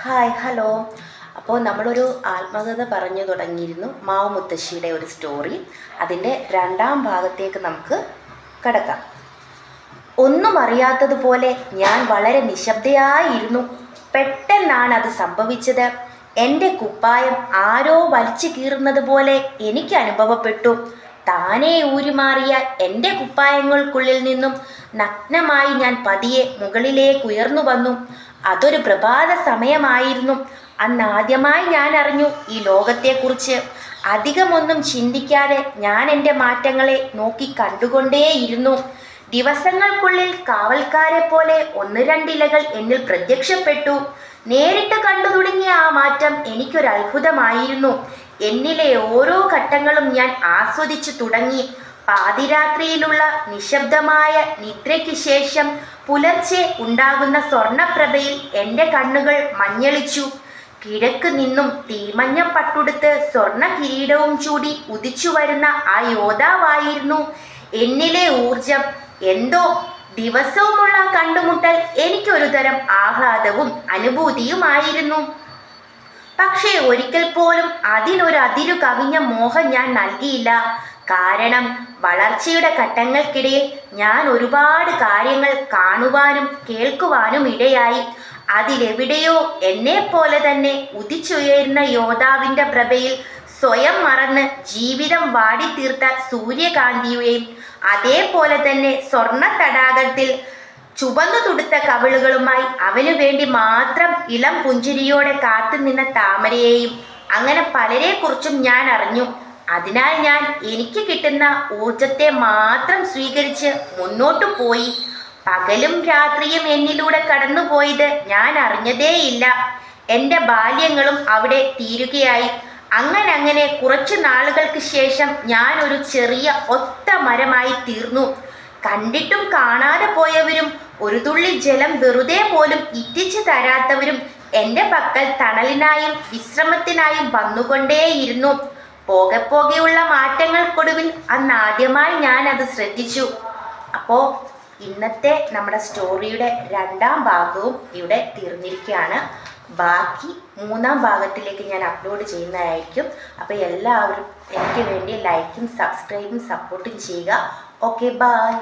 Hi hello. അപ്പോൾ നമ്മളൊരു ആത്മകഥ പറഞ്ഞു തുടങ്ങിയിരുന്നു, മാവ് മുത്തശ്ശിയുടെ ഒരു സ്റ്റോറി. അതിൻ്റെ രണ്ടാം ഭാഗത്തേക്ക് നമുക്ക് കടക്കാം. ഒന്നും അറിയാത്തതുപോലെ ഞാൻ വളരെ നിശബ്ദയായിരുന്നു. പെട്ടെന്നാണ് അത് സംഭവിച്ചത്. എൻ്റെ കുപ്പായം ആരോ വലിച്ചു കീറുന്നത് പോലെ എനിക്ക് അനുഭവപ്പെട്ടു. താനേ ഊരിമാറിയ എൻ്റെ കുപ്പായങ്ങൾക്കുള്ളിൽ നിന്നും നഗ്നമായി ഞാൻ പതിയെ മുകളിലേക്ക് ഉയർന്നു വന്നു. അതൊരു പ്രഭാത സമയമായിരുന്നു. അന്നാദ്യമായി ഞാൻ അറിഞ്ഞു ഈ ലോകത്തെക്കുറിച്ച്. അധികമൊന്നും ചിന്തിക്കാതെ ഞാൻ എൻ്റെ മാറ്റങ്ങളെ നോക്കി കണ്ടുകൊണ്ടേയിരുന്നു. ദിവസങ്ങൾക്കുള്ളിൽ കാവൽക്കാരെ പോലെ ഒന്ന് രണ്ടിലകൾ എന്നിൽ പ്രത്യക്ഷപ്പെട്ടു. നേരിട്ട് കണ്ടു തുടങ്ങിയ ആ മാറ്റം എനിക്കൊരു അത്ഭുതമായിരുന്നു. എന്നിലെ ഓരോ ഘട്ടങ്ങളും ഞാൻ ആസ്വദിച്ചു തുടങ്ങി. പാതിരാത്രിയിലുള്ള നിശബ്ദമായ നിദ്രയ്ക്ക് ശേഷം പുലർച്ചെ ഉണ്ടാകുന്ന സ്വർണപ്രഭയിൽ എൻ്റെ കണ്ണുകൾ മഞ്ഞളിച്ചു. കിഴക്ക് നിന്നും തീമഞ്ഞ പട്ടുടുത്ത് സ്വർണ കിരീടവും ചൂടി ഉദിച്ചു വരുന്ന ആ യോദ്ധാവായിരുന്നു എന്നിലെ ഊർജം. എന്തോ ദിവസവുമുള്ള കണ്ടുമുട്ടൽ എനിക്കൊരു തരം ആഹ്ലാദവും അനുഭൂതിയുമായിരുന്നു. പക്ഷേ ഒരിക്കൽ പോലും അതിനൊരു അതിരു കവിഞ്ഞ മോഹം ഞാൻ നൽകിയില്ല. കാരണം വളർച്ചയുടെ ഘട്ടങ്ങൾക്കിടയിൽ ഞാൻ ഒരുപാട് കാര്യങ്ങൾ കാണുവാനും കേൾക്കുവാനും ഇടയായി. അതിലെവിടെയോ എന്നെപ്പോലെ തന്നെ ഉദിച്ചുയരുന്ന യോദ്ധാവിൻ്റെ പ്രഭയിൽ സ്വയം മറന്ന് ജീവിതം വാടിത്തീർത്ത സൂര്യകാന്തിയെയും, അതേപോലെ തന്നെ സ്വർണ്ണ തടാകത്തിൽ ചുവന്നു തുടുത്ത കവിളുകളുമായി അവനു വേണ്ടി മാത്രം ഇളം പുഞ്ചിരിയോടെ കാത്തുനിന്ന താമരയെയും, അങ്ങനെ പലരെക്കുറിച്ചും ഞാൻ അറിഞ്ഞു. അതിനാൽ ഞാൻ എനിക്ക് കിട്ടുന്ന ഊർജത്തെ മാത്രം സ്വീകരിച്ച് മുന്നോട്ടു പോയി. പകലും രാത്രിയും എന്നിലൂടെ കടന്നുപോയത് ഞാൻ അറിഞ്ഞതേയില്ല. എൻ്റെ ബാല്യങ്ങളും അവിടെ തീരുകയായി. അങ്ങനെ കുറച്ചു നാളുകൾക്ക് ശേഷം ഞാൻ ഒരു ചെറിയ ഒത്ത മരമായി തീർന്നു. കണ്ടിട്ടും കാണാതെ പോയവരും ഒരു തുള്ളി ജലം വെറുതെ പോലും ഇറ്റിച്ചു തരാത്തവരും എൻ്റെ പക്കൽ തണലിനായും വിശ്രമത്തിനായും വന്നുകൊണ്ടേയിരുന്നു. പോകെയുള്ള മാറ്റങ്ങൾക്കൊടുവിൽ അന്നാദ്യമായി ഞാൻ അത് ശ്രദ്ധിച്ചു. അപ്പോൾ ഇന്നത്തെ നമ്മുടെ സ്റ്റോറിയുടെ രണ്ടാം ഭാഗവും ഇവിടെ തീർന്നിരിക്കുകയാണ്. ബാക്കി മൂന്നാം ഭാഗത്തിലേക്ക് ഞാൻ അപ്ലോഡ് ചെയ്യുന്നതായിരിക്കും. അപ്പോൾ എല്ലാവരും എനിക്ക് വേണ്ടി ലൈക്കും സബ്സ്ക്രൈബും സപ്പോർട്ടും ചെയ്യുക. Okay, by.